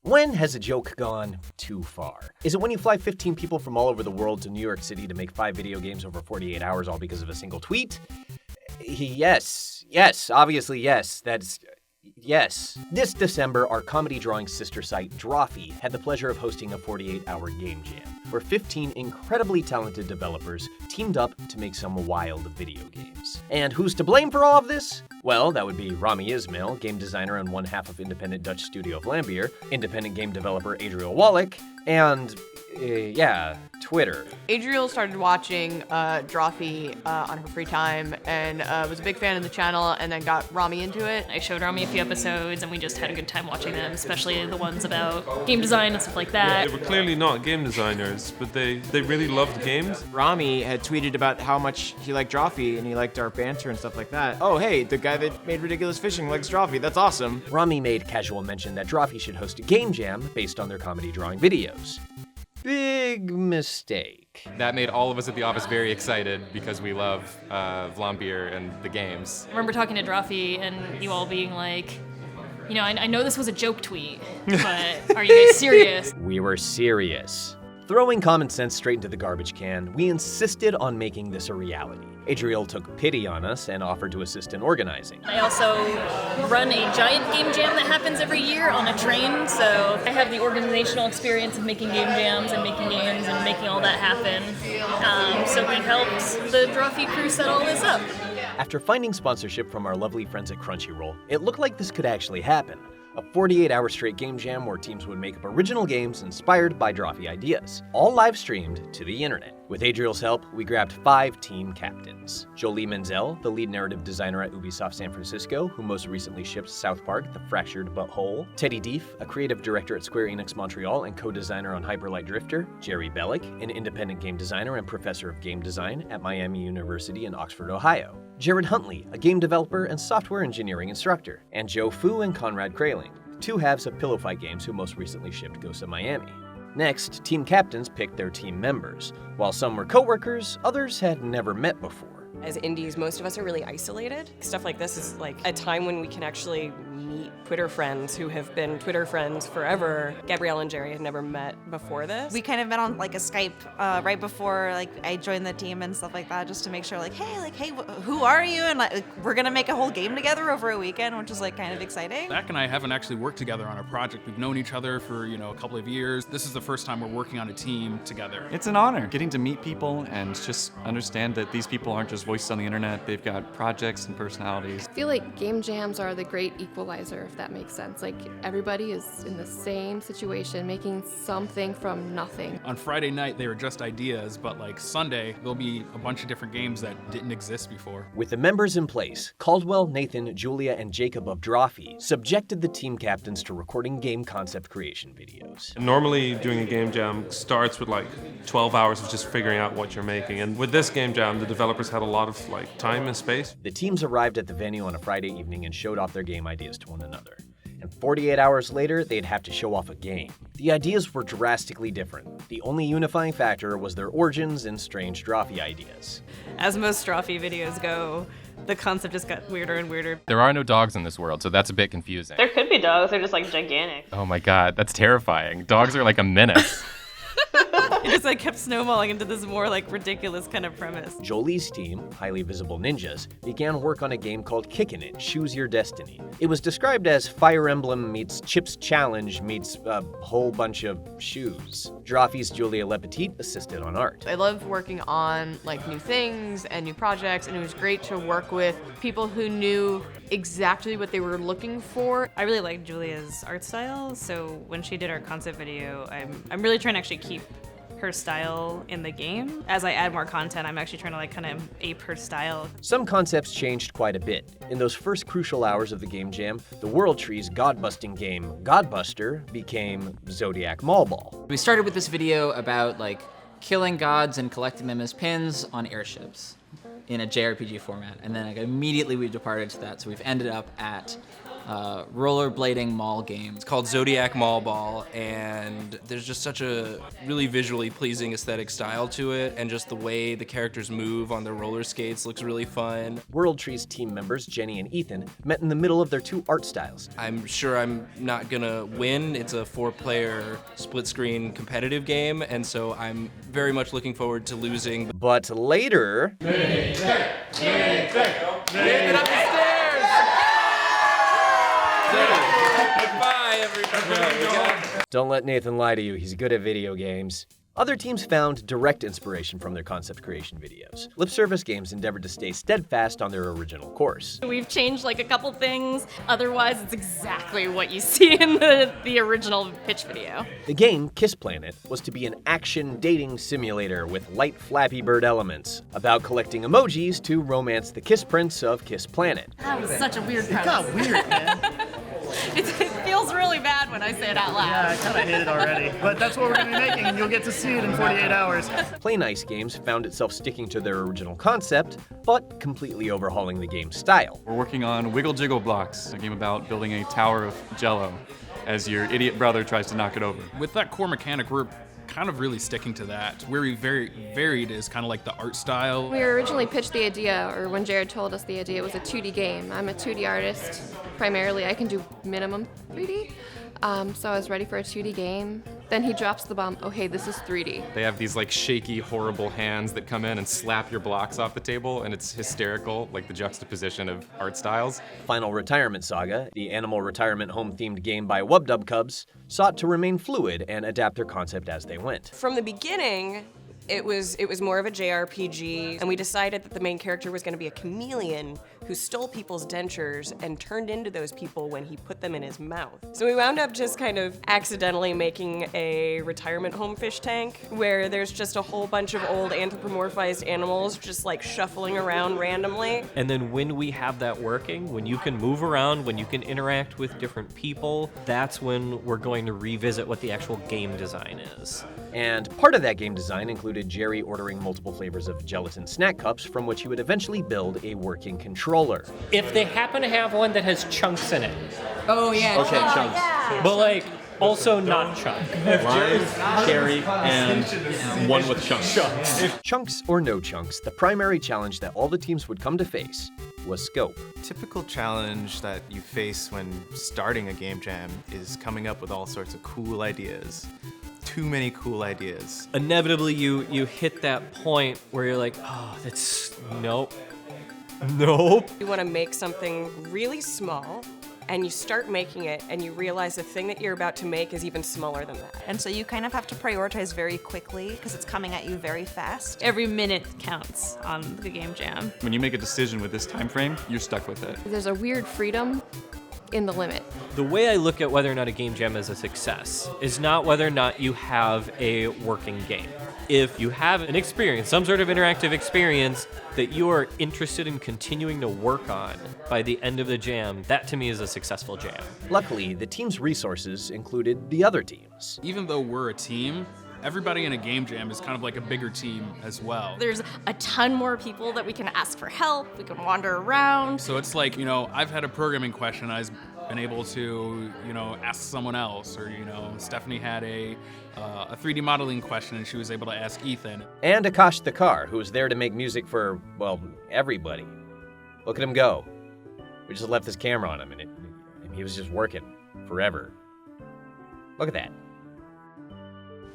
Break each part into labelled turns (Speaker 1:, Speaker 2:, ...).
Speaker 1: When has a joke gone too far? Is it when you fly 15 people from all over the world to New York City to make 5 video games over 48 hours all because of a single tweet? Yes, obviously yes, yes. This December, our comedy drawing sister site, Drawfee, had the pleasure of hosting a 48-hour game jam, where 15 incredibly talented developers teamed up to make some wild video games. And who's to blame for all of this? Well, that would be Rami Ismail, game designer and one half of independent Dutch studio Vlambeer, independent game developer Adriel Wallach, and, Twitter.
Speaker 2: Adriel started watching Drawfee on her free time and was a big fan of the channel and then got Rami into it.
Speaker 3: I showed Rami a few episodes and we just had a good time watching them, especially the ones about game design and stuff like that.
Speaker 4: They were clearly not game designers, but they really loved games.
Speaker 5: Rami had tweeted about how much he liked Drawfee and he liked our banter and stuff like that. Oh, hey, the guy that made Ridiculous Fishing likes Drawfee. That's awesome.
Speaker 1: Rami made casual mention that Drawfee should host a game jam based on their comedy drawing videos. Big mistake.
Speaker 6: That made all of us at the office very excited because we love Vlambeer and the games.
Speaker 3: I remember talking to Drawfee and you all being like, you know, I know this was a joke tweet, but are you guys serious?
Speaker 1: We were serious. Throwing common sense straight into the garbage can, we insisted on making this a reality. Adriel took pity on us and offered to assist in organizing.
Speaker 3: I also run a giant game jam that happens every year on a train, so I have the organizational experience of making game jams and making games and making all that happen. So we helped the Drawfee crew set all this up.
Speaker 1: After finding sponsorship from our lovely friends at Crunchyroll, it looked like this could actually happen. A 48-hour straight game jam where teams would make up original games inspired by Drawfee ideas, all live streamed to the internet. With Adriel's help, we grabbed 5 team captains. Jolie Menzel, the lead narrative designer at Ubisoft San Francisco, who most recently shipped South Park: The Fractured But Whole. Teddy Deef, a creative director at Square Enix Montreal and co-designer on Hyper Light Drifter. Jerry Bellick, an independent game designer and professor of game design at Miami University in Oxford, Ohio. Jared Huntley, a game developer and software engineering instructor. And Joe Fu and Conrad Kraling, 2 halves of Pillow Fight Games who most recently shipped Ghosts of Miami. Next, team captains picked their team members. While some were coworkers, others had never met before.
Speaker 7: As indies, most of us are really isolated. Stuff like this is like a time when we can actually meet Twitter friends who have been Twitter friends forever. Gabrielle and Jerry had never met before this.
Speaker 8: We kind of met on like a Skype right before like I joined the team and stuff like that, just to make sure hey, who are you? And like we're gonna make a whole game together over a weekend, which is like kind of exciting.
Speaker 9: Zach and I haven't actually worked together on a project. We've known each other for, a couple of years. This is the first time we're working on a team together.
Speaker 10: It's an honor getting to meet people and just understand that these people aren't just voices on the internet. They've got projects and personalities.
Speaker 11: I feel like game jams are the great equalizer, if that makes sense. Like everybody is in the same situation, making something from nothing.
Speaker 9: On Friday night, they were just ideas, but like Sunday, there'll be a bunch of different games that didn't exist before.
Speaker 1: With the members in place, Caldwell, Nathan, Julia, and Jacob of Drawfee subjected the team captains to recording game concept creation videos.
Speaker 4: Normally doing a game jam starts with like 12 hours of just figuring out what you're making. And with this game jam, the developers had a lot of time and space.
Speaker 1: The teams arrived at the venue on a Friday evening and showed off their game ideas to one another. And 48 hours later, they'd have to show off a game. The ideas were drastically different. The only unifying factor was their origins and strange Drawfee ideas.
Speaker 2: As most Drawfee videos go, the concept just got weirder and weirder.
Speaker 6: There are no dogs in this world, so that's a bit confusing.
Speaker 12: There could be dogs, they're just like gigantic.
Speaker 6: Oh my god, that's terrifying. Dogs are like a menace.
Speaker 2: It just kept snowballing into this more ridiculous kind of premise.
Speaker 1: Jolie's team, Highly Visible Ninjas, began work on a game called KICKIN, Choose Your Destiny. It was described as Fire Emblem meets Chips Challenge meets a whole bunch of shoes. Drawfee's Julia Lepetit assisted on art.
Speaker 2: I love working on new things and new projects, and it was great to work with people who knew exactly what they were looking for.
Speaker 3: I really like Julia's art style, so when she did our concept video, I'm really trying to actually keep her style in the game. As I add more content, I'm actually trying to kind of ape her style.
Speaker 1: Some concepts changed quite a bit. In those first crucial hours of the game jam, the World Tree's god-busting game, Godbuster, became ZODIAC Mall Ball.
Speaker 13: We started with this video about killing gods and collecting them as pins on airships in a JRPG format, and then immediately we departed to that, so we've ended up at rollerblading mall game.
Speaker 14: It's called ZODIAC Mall Ball, and there's just such a really visually pleasing aesthetic style to it, and just the way the characters move on their roller skates looks really fun.
Speaker 1: World Tree's team members, Jenny and Ethan, met in the middle of their two art styles.
Speaker 14: I'm sure I'm not gonna win. It's a 4-player split-screen competitive game, and so I'm very much looking forward to losing.
Speaker 1: But later...
Speaker 14: Nathan up the stairs! Goodbye, everybody.
Speaker 1: Don't let Nathan lie to you, he's good at video games. Other teams found direct inspiration from their concept creation videos. Lipservice Games endeavored to stay steadfast on their original course.
Speaker 3: We've changed like a couple things, otherwise it's exactly what you see in the original pitch video.
Speaker 1: The game, Kiss Planet, was to be an action dating simulator with light Flappy Bird elements, about collecting emojis to romance the Kiss Prince of Kiss Planet.
Speaker 3: That was such a weird premise.
Speaker 15: It got weird, man.
Speaker 3: It feels really bad when I say it out loud.
Speaker 15: Yeah, I kind of hate it already. But that's what we're going to be making, and you'll get to see it in 48 hours.
Speaker 1: Play Nice Games found itself sticking to their original concept, but completely overhauling the game's style.
Speaker 10: We're working on Wiggle Jiggle Blocks, a game about building a tower of jello as your idiot brother tries to knock it over.
Speaker 9: With that core mechanic, we're kind of really sticking to that. Where we varied is kind of like the art style.
Speaker 11: We originally pitched the idea, or when Jared told us the idea, it was a 2D game. I'm a 2D artist. Primarily, I can do minimum 3D. So I was ready for a 2D game. Then he drops the bomb, oh hey, this is 3D.
Speaker 6: They have these like shaky, horrible hands that come in and slap your blocks off the table, and it's hysterical, like the juxtaposition of art styles.
Speaker 1: Final Retirement Saga, the animal retirement home-themed game by Wubdub Cubs, sought to remain fluid and adapt their concept as they went.
Speaker 7: From the beginning, it was more of a JRPG, and we decided that the main character was going to be a chameleon who stole people's dentures and turned into those people when he put them in his mouth. So we wound up just kind of accidentally making a retirement home fish tank where there's just a whole bunch of old anthropomorphized animals just like shuffling around randomly.
Speaker 16: And then when we have that working, when you can move around, when you can interact with different people, that's when we're going to revisit what the actual game design is.
Speaker 1: And part of that game design included Jerry ordering multiple flavors of gelatin snack cups from which he would eventually build a working controller.
Speaker 16: If they happen to have one that has chunks in it.
Speaker 13: Oh yeah.
Speaker 16: Okay, chunks. Yeah. But like, also not chunk.
Speaker 17: Lime, cherry, and one with chunks.
Speaker 1: Chunks or no chunks, the primary challenge that all the teams would come to face was scope.
Speaker 18: Typical challenge that you face when starting a game jam is coming up with all sorts of cool ideas. Too many cool ideas.
Speaker 16: Inevitably, you hit that point where you're like, oh, that's, nope. Nope.
Speaker 7: You want to make something really small, and you start making it, and you realize the thing that you're about to make is even smaller than that.
Speaker 8: And so you kind of have to prioritize very quickly because it's coming at you very fast.
Speaker 3: Every minute counts on the game jam.
Speaker 10: When you make a decision with this time frame, you're stuck with it.
Speaker 11: There's a weird freedom in the limit.
Speaker 16: The way I look at whether or not a game jam is a success is not whether or not you have a working game. If you have an experience, some sort of interactive experience that you are interested in continuing to work on by the end of the jam, that to me is a successful jam.
Speaker 1: Luckily, the team's resources included the other teams.
Speaker 9: Even though we're a team, everybody in a game jam is kind of like a bigger team as well.
Speaker 3: There's a ton more people that we can ask for help, we can wander around.
Speaker 9: So it's like, I've had a programming question I've been able to, ask someone else, or, Stephanie had a 3D modeling question and she was able to ask Ethan.
Speaker 1: And Akash the car, who was there to make music for, well, everybody. Look at him go. We just left this camera on him and he was just working forever. Look at that.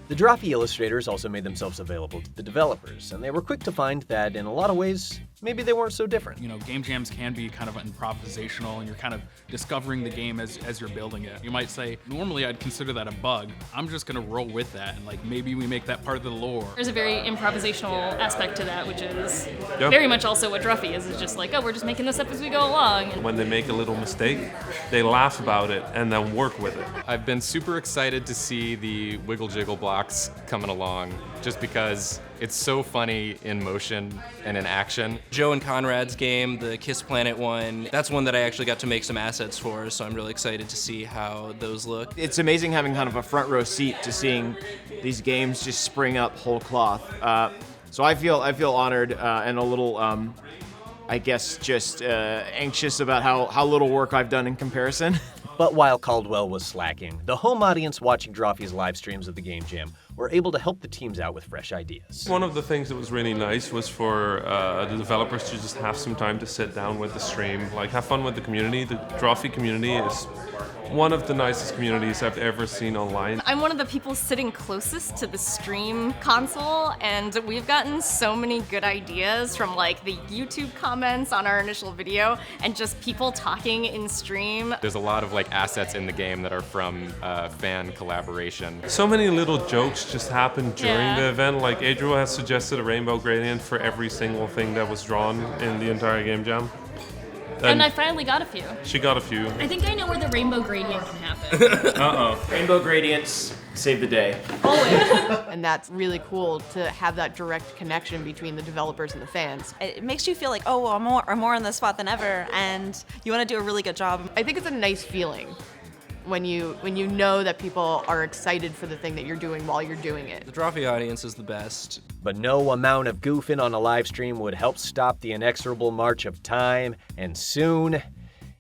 Speaker 1: The Drawfee illustrators also made themselves available to the developers, and they were quick to find that in a lot of ways, maybe they weren't so different.
Speaker 9: Game jams can be kind of improvisational, and you're kind of discovering the game as you're building it. You might say, normally I'd consider that a bug. I'm just gonna roll with that, and maybe we make that part of the lore.
Speaker 3: There's a very improvisational aspect to that, which is very much also what Drawfee is. It's just like, oh, we're just making this up as we go along.
Speaker 4: When they make a little mistake, they laugh about it and then work with it.
Speaker 6: I've been super excited to see the Wiggle Jiggle blocks coming along, just because it's so funny in motion and in action.
Speaker 14: Joe and Conrad's game, the Kiss Planet one, that's one that I actually got to make some assets for, so I'm really excited to see how those look.
Speaker 5: It's amazing having kind of a front row seat to seeing these games just spring up whole cloth. So I feel honored and a little I guess, just anxious about how little work I've done in comparison.
Speaker 1: But while Caldwell was slacking, the home audience watching Drawfee's live streams of the Game Jam were able to help the teams out with fresh ideas.
Speaker 4: One of the things that was really nice was for the developers to just have some time to sit down with the stream, like have fun with the community. The Drawfee community is one of the nicest communities I've ever seen online.
Speaker 19: I'm one of the people sitting closest to the stream console, and we've gotten so many good ideas from like the YouTube comments on our initial video and just people talking in stream.
Speaker 6: There's a lot of like assets in the game that are from fan collaboration.
Speaker 4: So many little jokes just happened during the event. Like Adriel has suggested a rainbow gradient for every single thing that was drawn in the entire Game Jam.
Speaker 3: And I finally got a few.
Speaker 4: She got a few.
Speaker 3: I think I know where the rainbow gradient can happen.
Speaker 17: Uh-oh. Rainbow gradients save the day.
Speaker 2: And that's really cool to have that direct connection between the developers and the fans.
Speaker 8: It makes you feel like, oh, I'm more on the spot than ever, and you want to do a really good job.
Speaker 2: I think it's a nice feeling when you know that people are excited for the thing that you're doing while you're doing it.
Speaker 14: The Drawfee audience is the best.
Speaker 1: But no amount of goofing on a live stream would help stop the inexorable march of time, and soon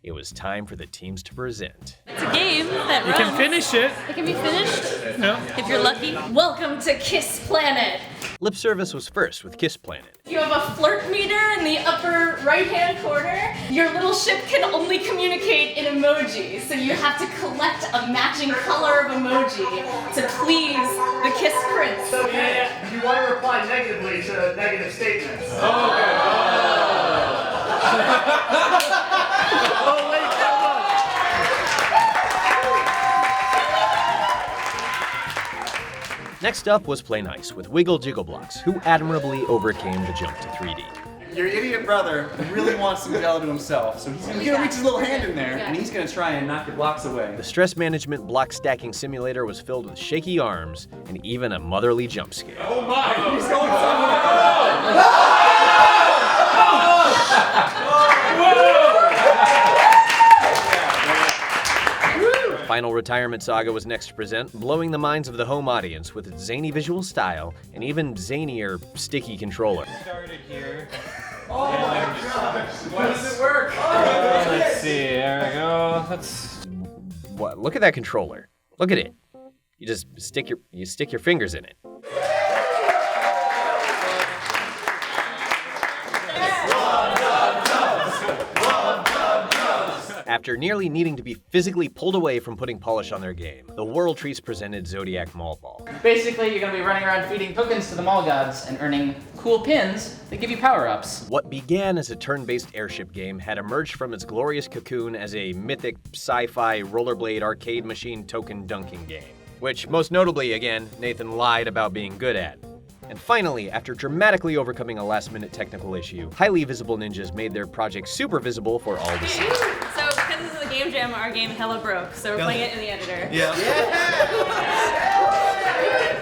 Speaker 1: it was time for the teams to present.
Speaker 3: It's a game that
Speaker 15: You
Speaker 3: runs.
Speaker 15: can finish it.
Speaker 3: It can be finished.
Speaker 15: No.
Speaker 3: If you're lucky. Welcome to Kiss Planet.
Speaker 1: Lipservice was first with Kiss Planet.
Speaker 3: You have a flirt meter in the upper right-hand corner. Your little ship can only communicate in emoji, so you have to collect a matching color of emoji to please the Kiss Prince.
Speaker 15: So you want to reply negatively to negative statements.
Speaker 1: Next up was Play Nice with Wiggle Jiggle Blocks, who admirably overcame the jump to 3D.
Speaker 17: Your idiot brother really wants some Zelda to himself, so he's gonna reach his little hand in there, and he's gonna try and knock your blocks away.
Speaker 1: The stress management block stacking simulator was filled with shaky arms and even a motherly jump scare.
Speaker 17: Oh my! He's going
Speaker 1: Final Retirement Saga was next to present, blowing the minds of the home audience with its zany visual style and even zanier sticky controller.
Speaker 17: Started here.
Speaker 15: Oh my gosh!
Speaker 17: Why does it work? Let's see, there we go.
Speaker 1: What? Look at that controller. Look at it. You just stick your fingers in it. After nearly needing to be physically pulled away from putting polish on their game, the World Trees presented ZODIAC Mall Ball.
Speaker 13: Basically, you're going to be running around feeding tokens to the mall gods and earning cool pins that give you power-ups.
Speaker 1: What began as a turn-based airship game had emerged from its glorious cocoon as a mythic sci-fi rollerblade arcade machine token dunking game, which most notably, again, Nathan lied about being good at. And finally, after dramatically overcoming a last-minute technical issue, highly visible ninjas made their project super visible for all to see.
Speaker 19: So, because this is a game jam, our game hella broke, so we're playing it in the editor.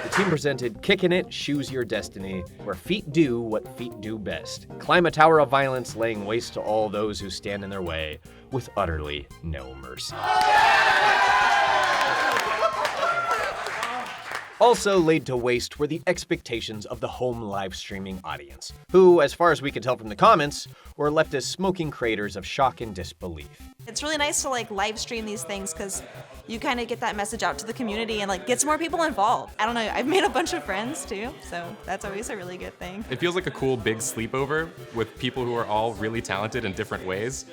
Speaker 1: The team presented Kickin' It, Choose Your Destiny, where feet do what feet do best. Climb a tower of violence, laying waste to all those who stand in their way, with utterly no mercy. Also laid to waste were the expectations of the home live streaming audience, who, as far as we could tell from the comments, were left as smoking craters of shock and disbelief.
Speaker 8: It's really nice to like live stream these things because you kind of get that message out to the community and like gets more people involved. I don't know, I've made a bunch of friends too, so that's always a really good thing.
Speaker 6: It feels like a cool big sleepover with people who are all really talented in different ways.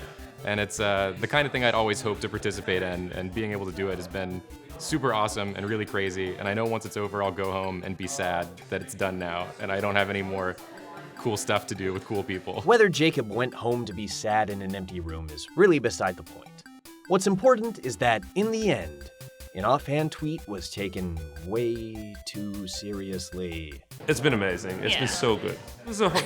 Speaker 6: And it's the kind of thing I'd always hoped to participate in, and being able to do it has been super awesome and really crazy. And I know once it's over, I'll go home and be sad that it's done now, and I don't have any more cool stuff to do with cool people.
Speaker 1: Whether Jacob went home to be sad in an empty room is really beside the point. What's important is that, in the end, an offhand tweet was taken way too seriously.
Speaker 4: It's been amazing. It's been so good.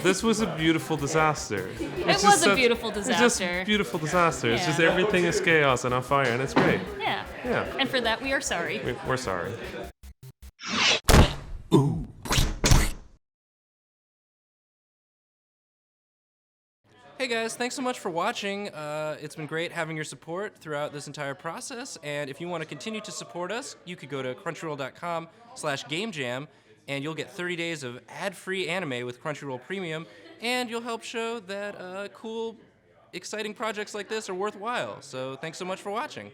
Speaker 4: This was a beautiful disaster.
Speaker 3: It was a beautiful disaster.
Speaker 4: It's just beautiful disaster. It's just everything is chaos and on fire, and it's great.
Speaker 3: Yeah.
Speaker 4: Yeah.
Speaker 3: And for that, we are sorry.
Speaker 4: We're sorry.
Speaker 14: Hey guys, thanks so much for watching. It's been great having your support throughout this entire process, and if you want to continue to support us, you could go to crunchyroll.com/gamejam, and you'll get 30 days of ad-free anime with Crunchyroll Premium, and you'll help show that cool, exciting projects like this are worthwhile. So thanks so much for watching.